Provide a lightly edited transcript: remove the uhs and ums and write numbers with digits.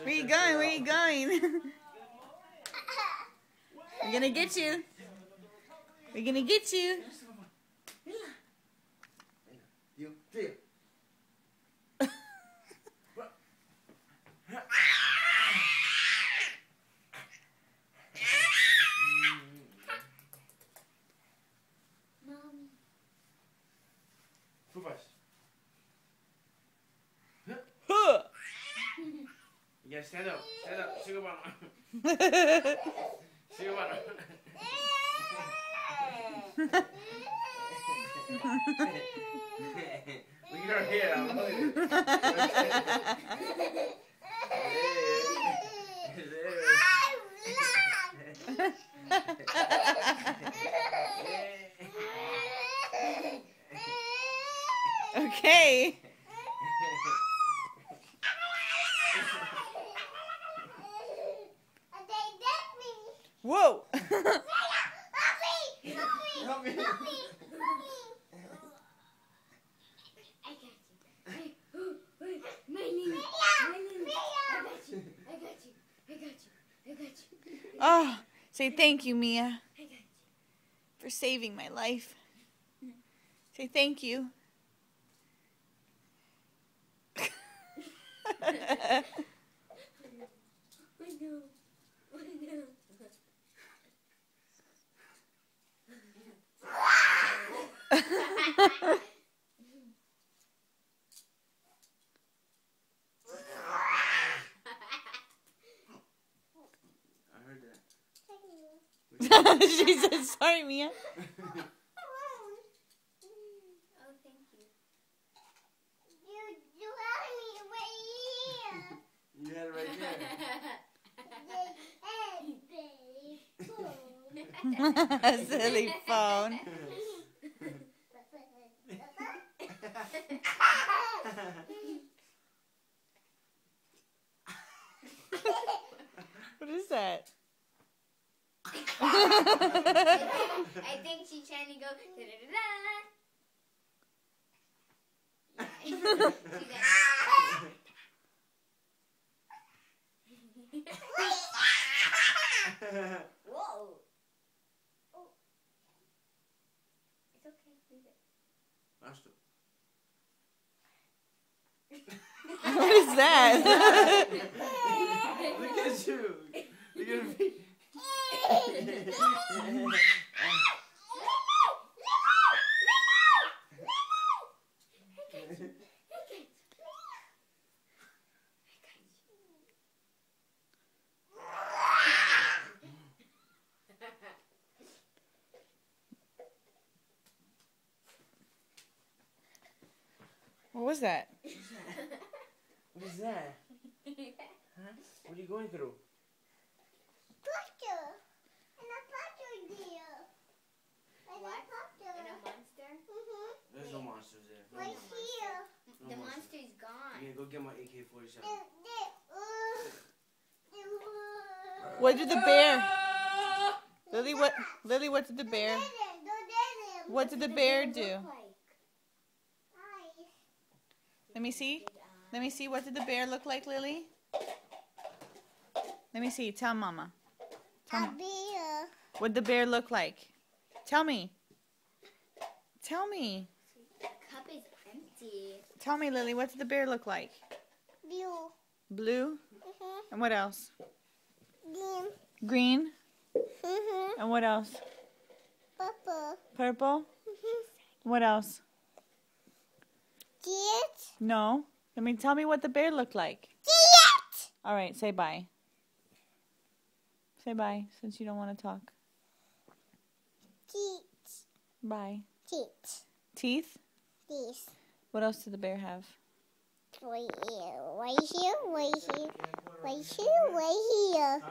Where you going? Where you going? We're gonna get you. We're gonna get you. Yeah, stand up. Stand up. Sigo mano. Sigo mano. Look at her hair. Okay. Whoa. Help me. Oh, say thank you, Mia, for saving my life. Say thank you. She said, sorry, Mia. Oh, thank you. You had me right here. You had it right there. Silly phone. What is that? I think she's trying to go da-da-da-da. Whoa. Oh. It's okay, leave it. What is that? Look at you. Look at me. What was that? What is that? Huh? What are you going through? Picture. And a picture there. And What? a picture. And a monster? Mm-hmm. There's no monsters there. No Right monsters. here. No The monsters. monster's gone. Yeah, go get my AK-47. What did the bear? Lily, what did the bear? What did the bear do? Let me see. Let me see. What did the bear look like, Lily? Let me see. Tell Mama. Tell A me. bear. What did the bear look like? Tell me. Tell me. The cup is empty. Tell me, Lily. What did the bear look like? Blue. Blue. Mm-hmm. And what else? Green. Green. Mm-hmm. And what else? Purple. Purple. Mm-hmm. What else? Get. No. Tell me what the bear looked like. Get. All right, say bye. Say bye, since you don't want to talk. Teeth. Bye. Teeth. Teeth? This. What else did the bear have? Right here. Right here. Right here. Right here. Right here.